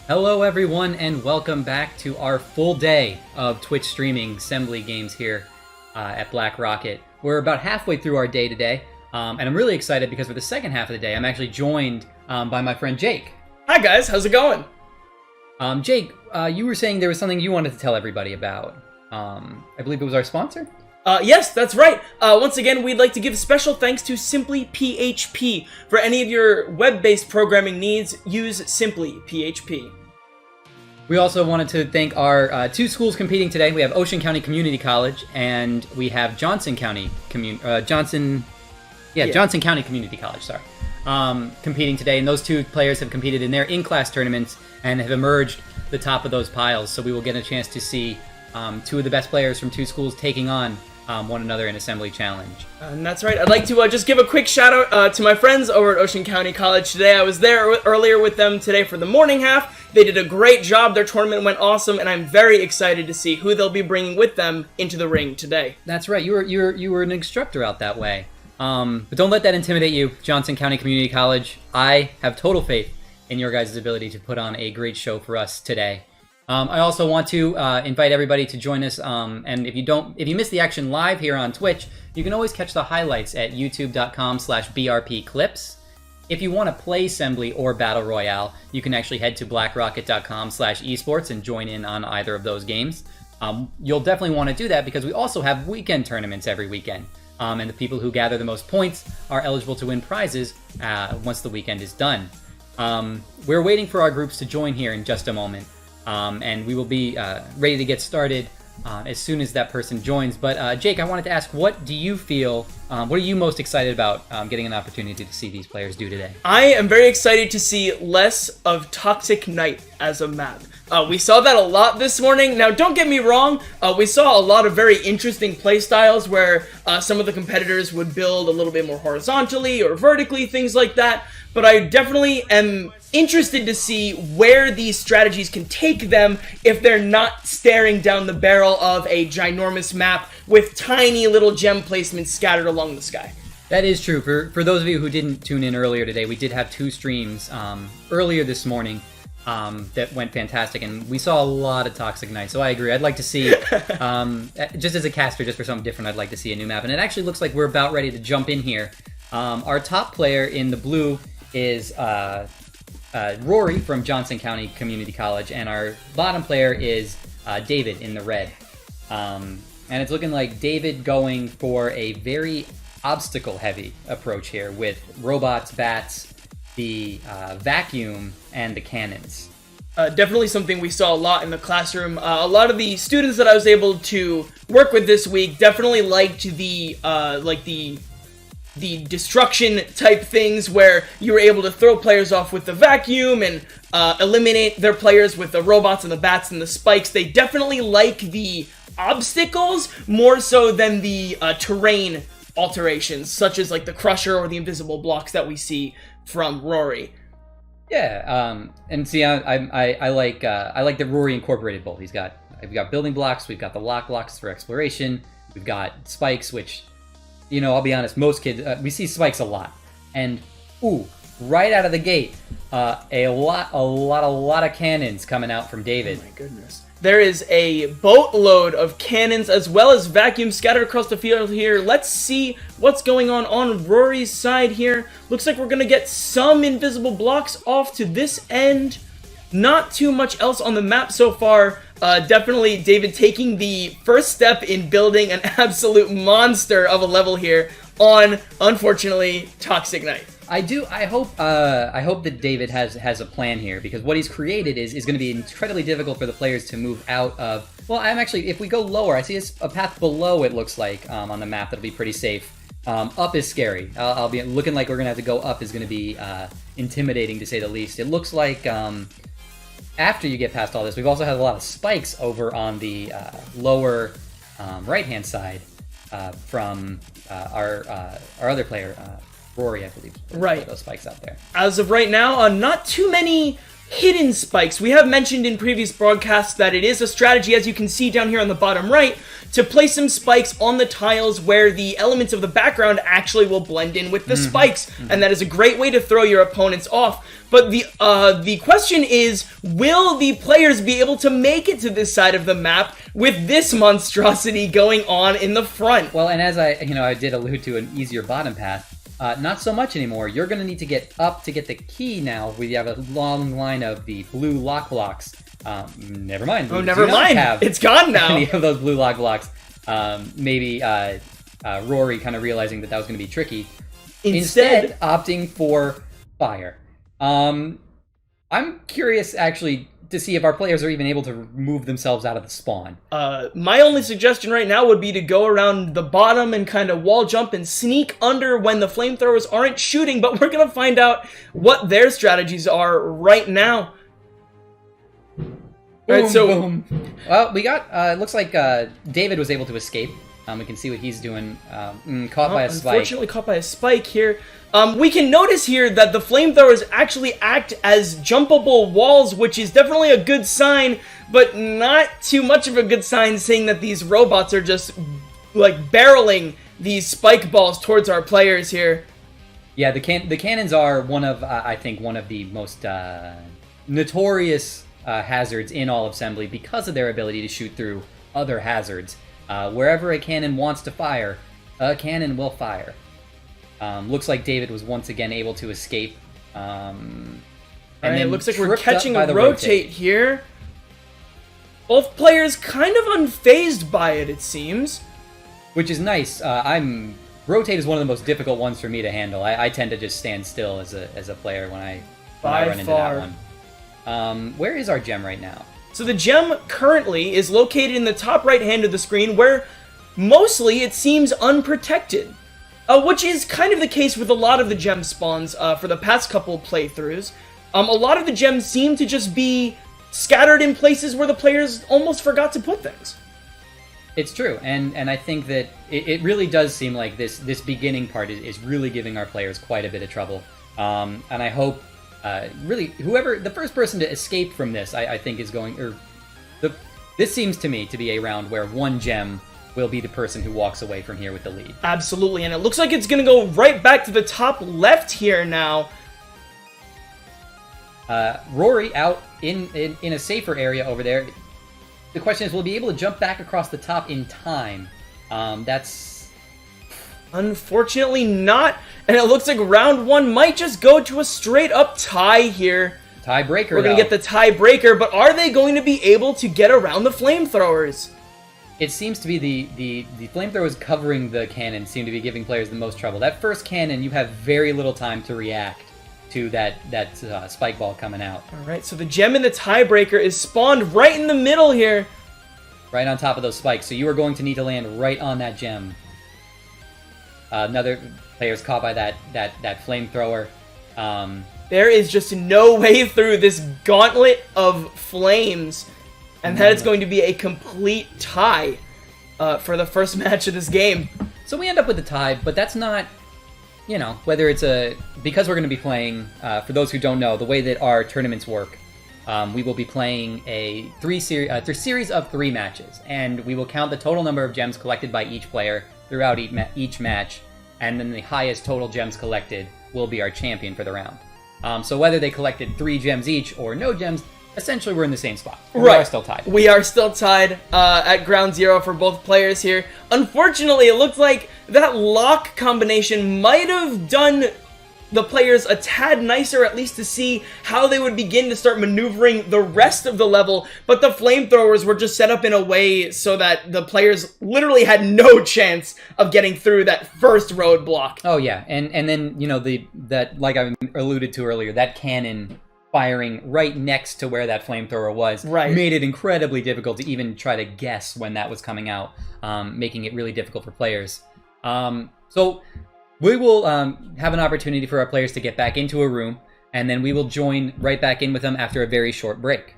Hello everyone and welcome back to our full day of Twitch streaming SEMBLY games here at Black Rocket. We're about halfway through our day today, and I'm really excited because for the second half of the day I'm actually joined by my friend Jake. Hi guys, how's it going? Jake, you were saying there was something you wanted to tell everybody about. I believe it was our sponsor? Yes, that's right. Once again, we'd like to give special thanks to Simply PHP. For any of your web-based programming needs, use Simply PHP. We also wanted to thank our two schools competing today. We have Ocean County Community College and we have Johnson County Johnson County Community College, competing today. And those two players have competed in their in-class tournaments and have emerged the top of those piles. So we will get a chance to see two of the best players from two schools taking on one another in SEMBLY Challenge. And that's right. I'd like to just give a quick shout out to my friends over at Ocean County College today. I was there earlier with them today for the morning half. They did a great job. Their tournament went awesome, and I'm very excited to see who they'll be bringing with them into the ring today. That's right. You were an instructor out that way. But don't let that intimidate you, Johnson County Community College. I have total faith in your guys' ability to put on a great show for us today. I also want to invite everybody to join us, and if you miss the action live here on Twitch, you can always catch the highlights at youtube.com/brpclips. If you want to play SEMBLY or Battle Royale, you can actually head to blackrocket.com/esports and join in on either of those games. You'll definitely want to do that because we also have weekend tournaments every weekend, and the people who gather the most points are eligible to win prizes once the weekend is done. We're waiting for our groups to join here in just a moment. And we will be ready to get started as soon as that person joins. But Jake, I wanted to ask, what do you feel, what are you most excited about getting an opportunity to see these players do today? I am very excited to see less of Toxic Knight as a map. We saw that a lot this morning. Now, don't get me wrong, we saw a lot of very interesting playstyles where some of the competitors would build a little bit more horizontally or vertically, things like that. But I definitely am interested to see where these strategies can take them if they're not staring down the barrel of a ginormous map with tiny little gem placements scattered along the sky. That is true. For those of you who didn't tune in earlier today, we did have two streams earlier this morning that went fantastic, and we saw a lot of Toxic Knight, so I agree. I'd like to see, just as a caster, just for something different, I'd like to see a new map. And it actually looks like we're about ready to jump in here. Our top player in the blue is Rory from Johnson County Community College, and our bottom player is David in the red. And it's looking like David going for a very obstacle-heavy approach here with robots, bats, the vacuum, and the cannons. Definitely something we saw a lot in the classroom. A lot of the students that I was able to work with this week definitely liked the destruction type things where you were able to throw players off with the vacuum and eliminate their players with the robots and the bats and the spikes. They definitely like the obstacles more so than the terrain alterations, such as like the crusher or the invisible blocks that we see from Rory. Yeah, and see, I like that Rory incorporated both. We've got building blocks, we've got the lock blocks for exploration, we've got spikes, which, you know, I'll be honest, most kids, we see spikes a lot. And, right out of the gate, a lot of cannons coming out from David. Oh my goodness. There is a boatload of cannons as well as vacuum scattered across the field here. Let's see what's going on Rory's side here. Looks like we're going to get some invisible blocks off to this end. Not too much else on the map so far. Definitely David taking the first step in building an absolute monster of a level here on, unfortunately, Toxic Knight. I hope that David has a plan here, because what he's created is going to be incredibly difficult for the players to move out of. Well, if we go lower, I see a path below, it looks like, on the map that'll be pretty safe. Up is scary. I'll be looking like we're going to have to go up is going to be intimidating, to say the least. It looks like after you get past all this, we've also had a lot of spikes over on the lower right-hand side from our other player, Rory, I believe. Right. Those spikes out there. As of right now, not too many hidden spikes. We have mentioned in previous broadcasts that it is a strategy, as you can see down here on the bottom right, to place some spikes on the tiles where the elements of the background actually will blend in with the spikes, and that is a great way to throw your opponents off. But the question is, will the players be able to make it to this side of the map with this monstrosity going on in the front? Well, and as I did allude to an easier bottom path, not so much anymore. You're going to need to get up to get the key now. We have a long line of the blue lock blocks. Never mind. Oh, never mind. It's gone now. Any of those blue lock blocks. Maybe Rory kind of realizing that was going to be tricky. Instead, opting for fire. I'm curious, actually, to see if our players are even able to move themselves out of the spawn. My only suggestion right now would be to go around the bottom and kind of wall jump and sneak under when the flamethrowers aren't shooting, but we're going to find out what their strategies are right now. Boom, right, so boom. Well, we got, it looks like David was able to escape. We can see what he's doing. Caught by a spike. Unfortunately, caught by a spike here. We can notice here that the flamethrowers actually act as jumpable walls, which is definitely a good sign, but not too much of a good sign, seeing that these robots are just, like, barreling these spike balls towards our players here. Yeah, the cannons are one of, I think, one of the most notorious hazards in all of SEMBLY because of their ability to shoot through other hazards. Wherever a cannon wants to fire, a cannon will fire. Looks like David was once again able to escape. And then it looks like we're catching a rotate here. Both players kind of unfazed by it, it seems. Which is nice. Rotate is one of the most difficult ones for me to handle. I tend to just stand still as a player when I run into that one. Where is our gem right now? So the gem currently is located in the top right hand of the screen, where mostly it seems unprotected. Which is kind of the case with a lot of the gem spawns for the past couple playthroughs. A lot of the gems seem to just be scattered in places where the players almost forgot to put things. It's true, and I think that it really does seem like this beginning part is really giving our players quite a bit of trouble. And I hope, really, whoever, the first person to escape from this, I think is going, this seems to me to be a round where one gem will be the person who walks away from here with the lead. Absolutely, and it looks like it's going to go right back to the top left here now. Rory out in a safer area over there. The question is, will he be able to jump back across the top in time? That's... Unfortunately not, and it looks like round one might just go to a straight-up tie here. Tiebreaker, We're going to get the tiebreaker, but are they going to be able to get around the flamethrowers? It seems to be the flamethrowers covering the cannon seem to be giving players the most trouble. That first cannon, you have very little time to react to that spike ball coming out. Alright, so the gem in the tiebreaker is spawned right in the middle here. Right on top of those spikes, so you are going to need to land right on that gem. Another player's caught by that flamethrower. There is just no way through this gauntlet of flames. And that is going to be a complete tie for the first match of this game. So we end up with a tie, but that's not, whether it's because we're going to be playing, for those who don't know, the way that our tournaments work, we will be playing a series of 3 matches, and we will count the total number of gems collected by each player throughout each match, and then the highest total gems collected will be our champion for the round. So whether they collected 3 gems each or no gems, essentially we're in the same spot. We are still tied. We are still tied at ground zero for both players here. Unfortunately, it looks like that lock combination might have done the players a tad nicer, at least to see how they would begin to start maneuvering the rest of the level, but the flamethrowers were just set up in a way so that the players literally had no chance of getting through that first roadblock. Oh yeah, and then, that, like I alluded to earlier, that cannon firing right next to where that flamethrower was made it incredibly difficult to even try to guess when that was coming out, making it really difficult for players. So we will have an opportunity for our players to get back into a room, and then we will join right back in with them after a very short break.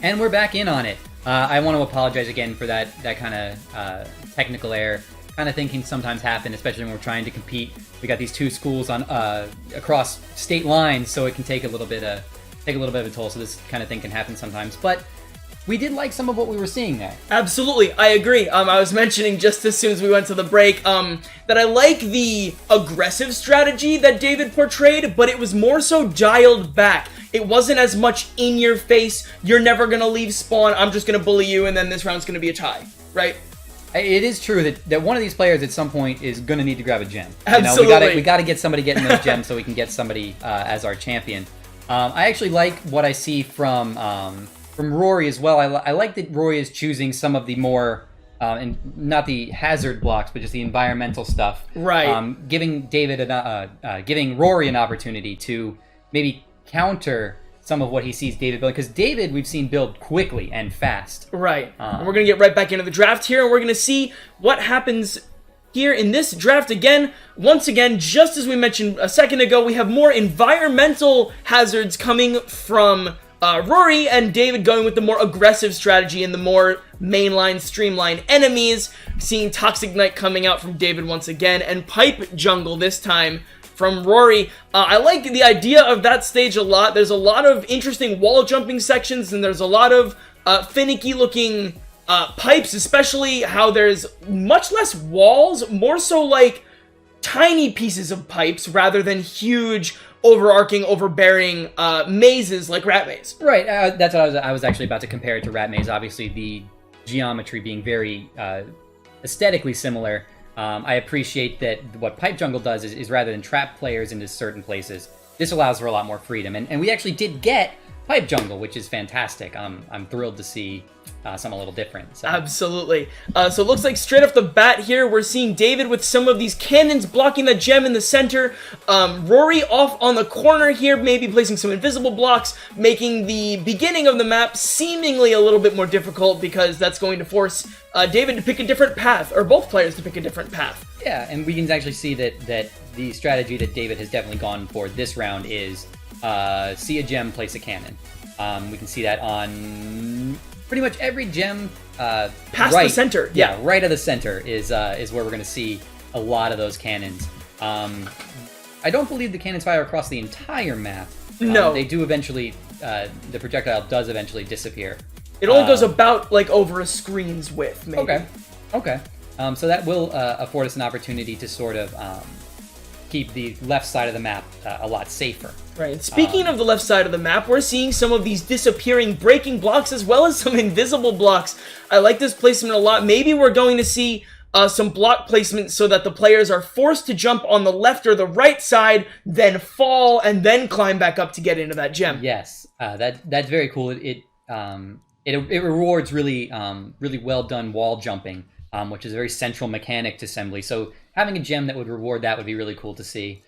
And we're back in on it. I want to apologize again for that kind of technical error. Kind of thinking sometimes happen, especially when we're trying to compete. We got these two schools on across state lines, so it can take a little bit of a toll. So this kind of thing can happen sometimes, but we did like some of what we were seeing there. Absolutely, I agree. I was mentioning just as soon as we went to the break that I like the aggressive strategy that David portrayed, but it was more so dialed back. It wasn't as much in your face, you're never going to leave spawn, I'm just going to bully you, and then this round's going to be a tie, right? It is true that one of these players at some point is going to need to grab a gem. Absolutely. You know, we got to get somebody getting those gems so we can get somebody as our champion. I actually like what I see from Rory as well. I like that Rory is choosing some of the more, and not the hazard blocks, but just the environmental stuff. Right. Giving giving Rory an opportunity to maybe counter some of what he sees David building, because David we've seen build quickly and fast. Right. And we're going to get right back into the draft here, and we're going to see what happens here in this draft again. Once again, just as we mentioned a second ago, we have more environmental hazards coming from Rory, and David going with the more aggressive strategy and the more mainline, streamlined enemies. Seeing Toxic Knight coming out from David once again, and Pipe Jungle this time from Rory. I like the idea of that stage a lot. There's a lot of interesting wall jumping sections, and there's a lot of finicky looking pipes, especially how there's much less walls, more so like tiny pieces of pipes rather than huge overarching, overbearing mazes like Rat Maze. Right, that's what I was actually about to compare it to Rat Maze. Obviously, the geometry being very aesthetically similar. I appreciate that what Pipe Jungle does is rather than trap players into certain places, this allows for a lot more freedom. And we actually did get Pipe Jungle, which is fantastic. I'm thrilled to see something a little different. So. Absolutely. So it looks like straight off the bat here, we're seeing David with some of these cannons blocking the gem in the center. Rory off on the corner here, maybe placing some invisible blocks, making the beginning of the map seemingly a little bit more difficult, because that's going to force David to pick a different path, or both players to pick a different path. Yeah, and we can actually see that the strategy that David has definitely gone for this round is see a gem, place a cannon. We can see that on pretty much every gem past the center. Yeah, right of the center is where we're going to see a lot of those cannons. I don't believe the cannons fire across the entire map. No. They do eventually, the projectile does eventually disappear. It only goes about like over a screen's width, maybe. Okay. So that will afford us an opportunity to sort of keep the left side of the map a lot safer. Right. Speaking of the left side of the map, we're seeing some of these disappearing breaking blocks as well as some invisible blocks. I like this placement a lot. Maybe we're going to see some block placement so that the players are forced to jump on the left or the right side, then fall, and then climb back up to get into that gem. Yes, that's very cool. It rewards really well done wall jumping, which is a very central mechanic to SEMBLY. So having a gem that would reward that would be really cool to see.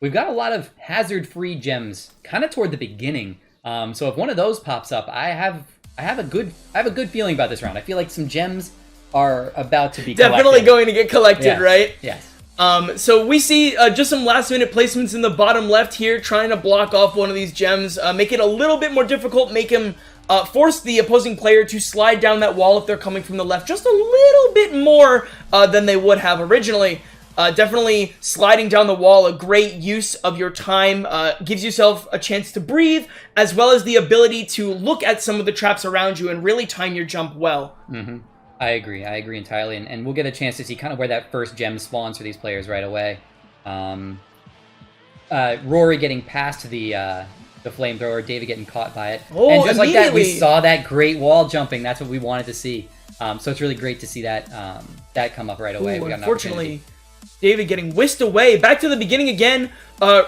We've got a lot of hazard-free gems kind of toward the beginning. So if one of those pops up, I have a good feeling about this round. I feel like some gems are about to be definitely going to get collected, yes. Right? Yes. So we see just some last-minute placements in the bottom left here, trying to block off one of these gems, make it a little bit more difficult, make him force the opposing player to slide down that wall if they're coming from the left just a little bit more than they would have originally. Definitely sliding down the wall, a great use of your time, gives yourself a chance to breathe, as well as the ability to look at some of the traps around you and really time your jump well. Mm-hmm. I agree entirely, and we'll get a chance to see kind of where that first gem spawns for these players right away. Rory getting past the flamethrower, David getting caught by it, and just like that, we saw that great wall jumping. That's what we wanted to see. So it's really great to see that that come up right away. Ooh, we got an unfortunately, David getting whisked away. Back to the beginning again.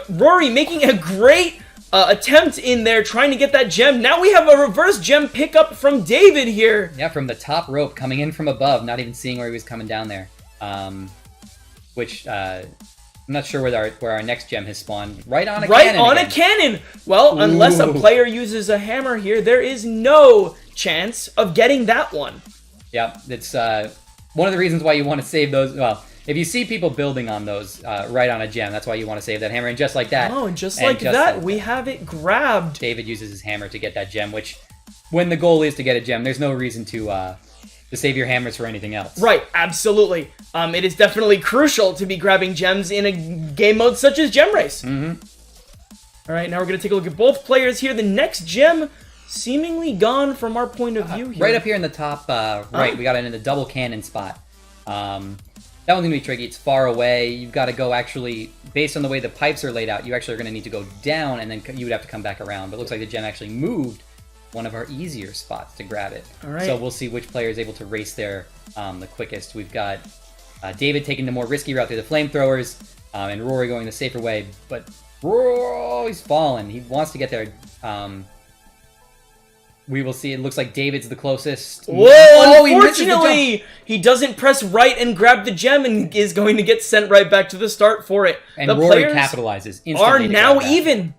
Rory making a great attempt in there, trying to get that gem. Now we have a reverse gem pickup from David here. Yeah, from the top rope, coming in from above, not even seeing where he was coming down there. Which I'm not sure where our next gem has spawned. Right on a cannon. Right on a cannon. Well, unless a player uses a hammer here, there is no chance of getting that one. Yeah, it's one of the reasons why you want to save those. Well, if you see people building on those right on a gem, that's why you want to save that hammer. And just like that. Oh, and just like that, we have it grabbed. David uses his hammer to get that gem, which when the goal is to get a gem, there's no reason to save your hammers for anything else. Right, absolutely. It is definitely crucial to be grabbing gems in a game mode such as Gem Race. Mm-hmm. All right, now we're going to take a look at both players here. The next gem seemingly gone from our point of view here. Right up here in the top right, we got it in the double cannon spot. That one's going to be tricky. It's far away. You've got to go actually, based on the way the pipes are laid out, you actually are going to need to go down, and then you would have to come back around. But it looks like the gem actually moved one of our easier spots to grab it. All right. So we'll see which player is able to race there the quickest. We've got David taking the more risky route through the flamethrowers, and Rory going the safer way. But he's fallen. He wants to get there. We will see. It looks like David's the closest. Whoa! Unfortunately, he doesn't press right and grab the gem and is going to get sent right back to the start for it. And the Rory players capitalizes instantly. are to now grab that. even.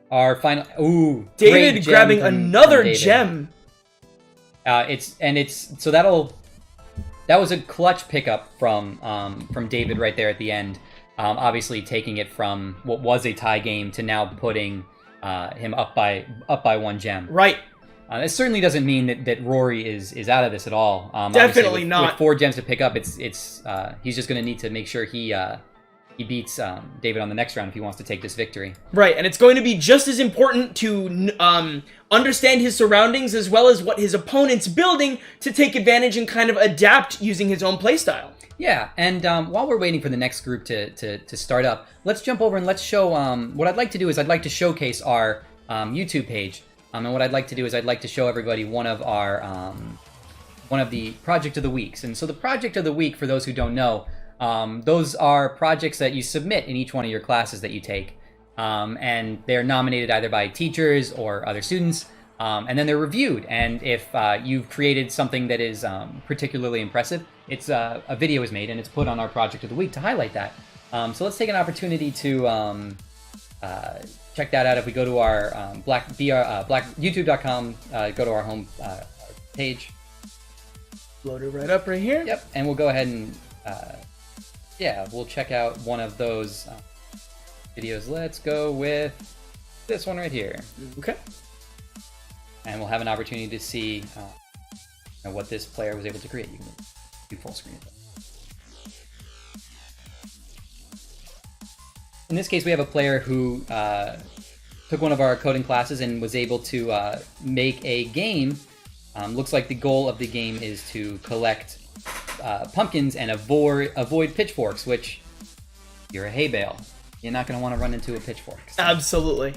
Our final. Ooh, David great gem grabbing from another David. gem. So that was a clutch pickup from David right there at the end. Obviously taking it from what was a tie game to now putting him up by one gem. Right. It certainly doesn't mean that Rory is out of this at all. Definitely with, not. With 4 gems to pick up, it's he's just going to need to make sure he beats David on the next round if he wants to take this victory. Right, and it's going to be just as important to understand his surroundings as well as what his opponent's building to take advantage and kind of adapt using his own playstyle. Yeah, and while we're waiting for the next group to start up, let's jump over and let's show, what I'd like to do is I'd like to showcase our YouTube page. And what I'd like to do is I'd like to show everybody one of the Project of the Weeks. And so the Project of the Week, for those who don't know, those are projects that you submit in each one of your classes that you take. And they're nominated either by teachers or other students. And then they're reviewed. And if you've created something that is particularly impressive, it's a video is made and it's put on our Project of the Week to highlight that. So let's take an opportunity to check that out. If we go to our youtube.com, go to our home page. Load it right up right here. Yep, and we'll go ahead and we'll check out one of those videos. Let's go with this one right here. Okay. And we'll have an opportunity to see what this player was able to create. You can do full screen of it. In this case, we have a player who took one of our coding classes and was able to make a game. Looks like the goal of the game is to collect pumpkins and avoid pitchforks, which, if you're a hay bale, you're not going to want to run into a pitchfork. So. Absolutely.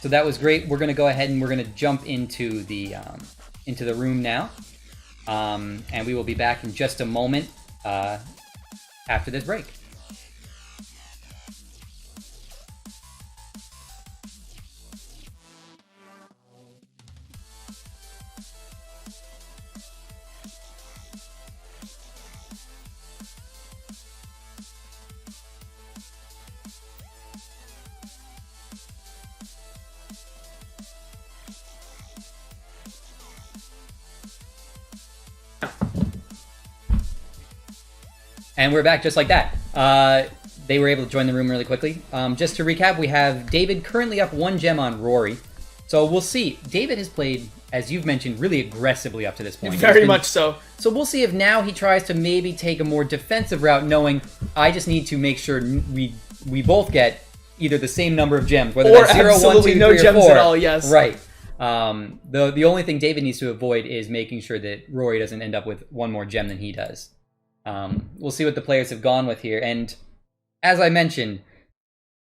So that was great. We're going to go ahead and we're going to jump into the room now. And we will be back in just a moment after this break. And we're back just like that. They were able to join the room really quickly. Just to recap, we have David currently up 1 gem on Rory. So we'll see. David has played, as you've mentioned, really aggressively up to this point. Very much so. So we'll see if now he tries to maybe take a more defensive route, knowing I just need to make sure we both get either the same number of gems, whether or that's 0, 1, 2, 3, no or gems 4. at all, yes. Right. The only thing David needs to avoid is making sure that Rory doesn't end up with 1 more gem than he does. We'll see what the players have gone with here, and as I mentioned,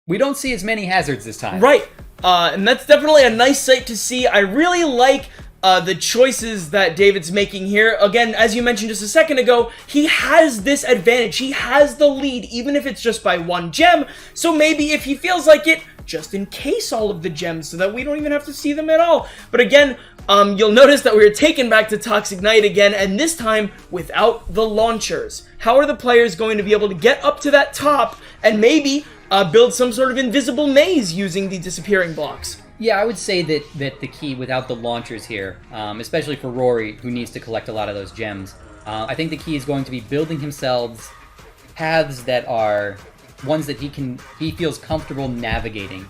we don't see as many hazards this time. Right, and that's definitely a nice sight to see. I really like the choices that David's making here. Again, as you mentioned just a second ago, he has this advantage. He has the lead, even if it's just by 1 gem, so maybe if he feels like it, just in case all of the gems so that we don't even have to see them at all. But again, you'll notice that we're taken back to Toxic Knight again, and this time without the launchers. How are the players going to be able to get up to that top and maybe build some sort of invisible maze using the disappearing blocks? Yeah, I would say that the key without the launchers here, especially for Rory, who needs to collect a lot of those gems, I think the key is going to be building himself paths that are ones that he feels comfortable navigating.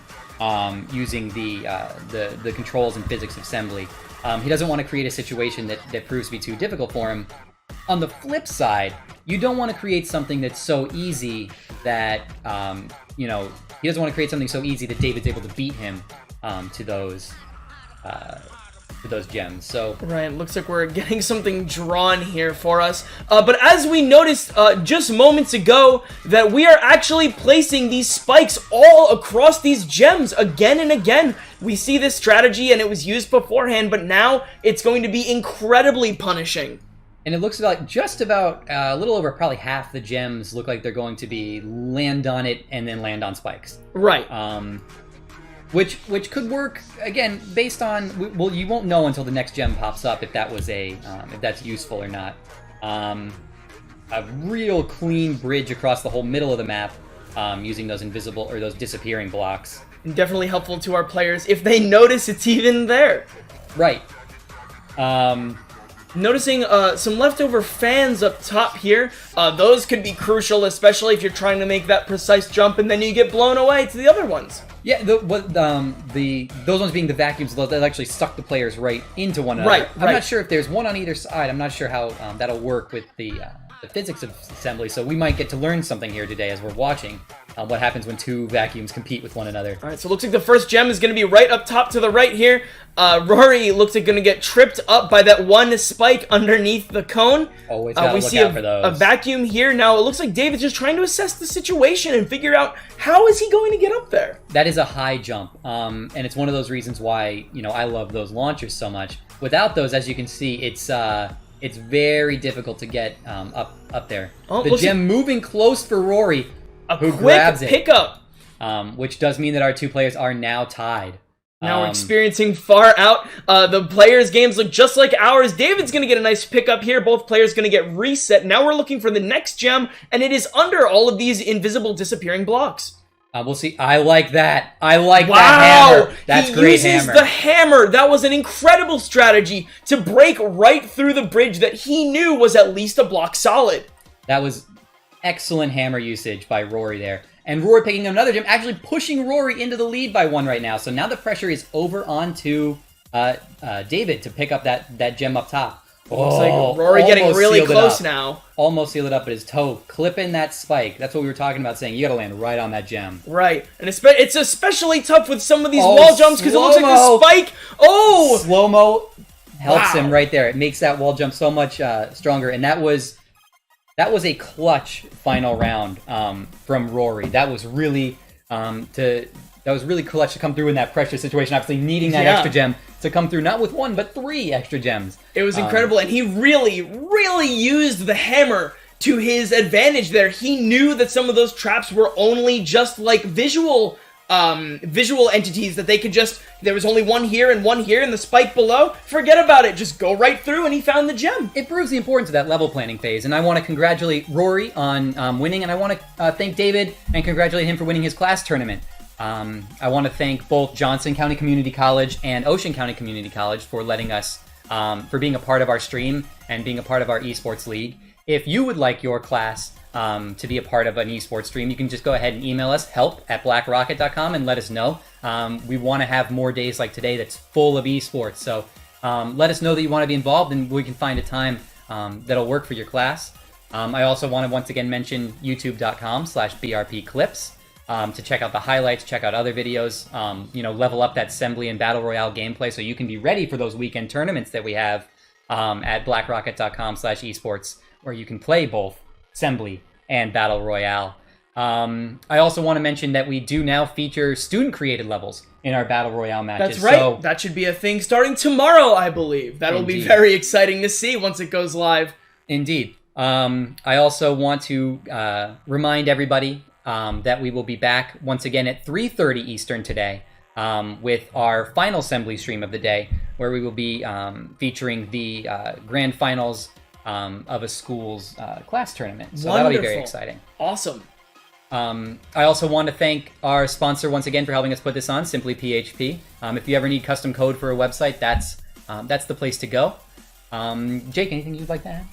using the controls and physics of Assembly. He doesn't want to create a situation that proves to be too difficult for him. On the flip side, you don't want to create something that's so easy that, he doesn't want to create something so easy that David's able to beat him to those gems. So right, looks like we're getting something drawn here for us. But as we noticed just moments ago, that we are actually placing these spikes all across these gems again and again. We see this strategy and it was used beforehand, but now it's going to be incredibly punishing. And it looks like just about a little over probably half the gems look like they're going to be land on it and then land on spikes. Right. Which could work again based on, well, you won't know until the next gem pops up if that was if that's useful or not. A real clean bridge across the whole middle of the map using those invisible or those disappearing blocks. And definitely helpful to our players if they notice it's even there. Right. Noticing some leftover fans up top here. Those could be crucial, especially if you're trying to make that precise jump and then you get blown away to the other ones. Yeah, those ones being the vacuums, that actually suck the players right into one another. Right, I'm not sure if there's one on either side. I'm not sure how that'll work with the physics of Assembly, so we might get to learn something here today as we're watching what happens when two vacuums compete with one another. All right, so it looks like the first gem is going to be right up top to the right here. Rory looks like going to get tripped up by that one spike underneath the cone. Always gotta we look see out for those. A vacuum here. Now it looks like David's just trying to assess the situation and figure out how is he going to get up there. That is a high jump, and it's one of those reasons why I love those launchers so much. Without those, as you can see, it's very difficult to get up there. Oh, the gem moving close for Rory, who grabs it. Pickup. Which does mean that our two players are now tied. Now we're experiencing far out. The players' games look just like ours. David's going to get a nice pickup here. Both players going to get reset. Now we're looking for the next gem, and it is under all of these invisible disappearing blocks. We'll see. I like that. I like wow, that hammer. That's he great uses hammer. the hammer. That was an incredible strategy to break right through the bridge that he knew was at least a block solid. That was excellent hammer usage by Rory there. And Rory picking another gem, actually pushing Rory into the lead by one right now. So now the pressure is over onto David to pick up that gem up top. Looks like Rory getting really close now. Almost sealed it up, but his toe clipping that spike. That's what we were talking about, saying you got to land right on that gem. Right, and it's especially tough with some of these wall jumps because it looks like the spike. Oh, slow-mo helps him right there. It makes that wall jump so much stronger, and that was a clutch final round from Rory. That was really clutch to come through in that pressure situation. Obviously, needing that extra gem to come through, not with one, but 3 extra gems. It was incredible, and he really, really used the hammer to his advantage there. He knew that some of those traps were only just like visual entities that they could just, there was only one here and the spike below. Forget about it. Just go right through, and he found the gem. It proves the importance of that level planning phase, and I want to congratulate Rory on winning, and I want to thank David and congratulate him for winning his class tournament. I want to thank both Johnson County Community College and Ocean County Community College for letting us, for being a part of our stream and being a part of our eSports League. If you would like your class to be a part of an eSports stream, you can just go ahead and email us, help@blackrocket.com, and let us know. We want to have more days like today that's full of eSports, so let us know that you want to be involved, and we can find a time that'll work for your class. I also want to once again mention youtube.com/brpclips. To check out the highlights, check out other videos, level up that Assembly and Battle Royale gameplay so you can be ready for those weekend tournaments that we have at blackrocket.com/esports, where you can play both Assembly and Battle Royale. I also want to mention that we do now feature student-created levels in our Battle Royale matches. That's right. So, that should be a thing starting tomorrow, I believe. That'll be very exciting to see once it goes live. Indeed. I also want to remind everybody that we will be back once again at 3:30 Eastern today with our final Assembly stream of the day, where we will be featuring the grand finals of a school's class tournament. So that'll be very exciting. Awesome. I also want to thank our sponsor once again for helping us put this on, Simply PHP. If you ever need custom code for a website, that's the place to go. Jake, anything you'd like to add?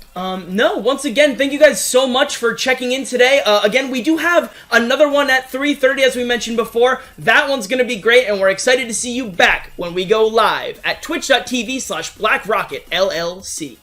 No, once again, thank you guys so much for checking in today. Again, we do have another one at 3:30, as we mentioned before. That one's going to be great, and we're excited to see you back when we go live at twitch.tv/BlackRocketLLC.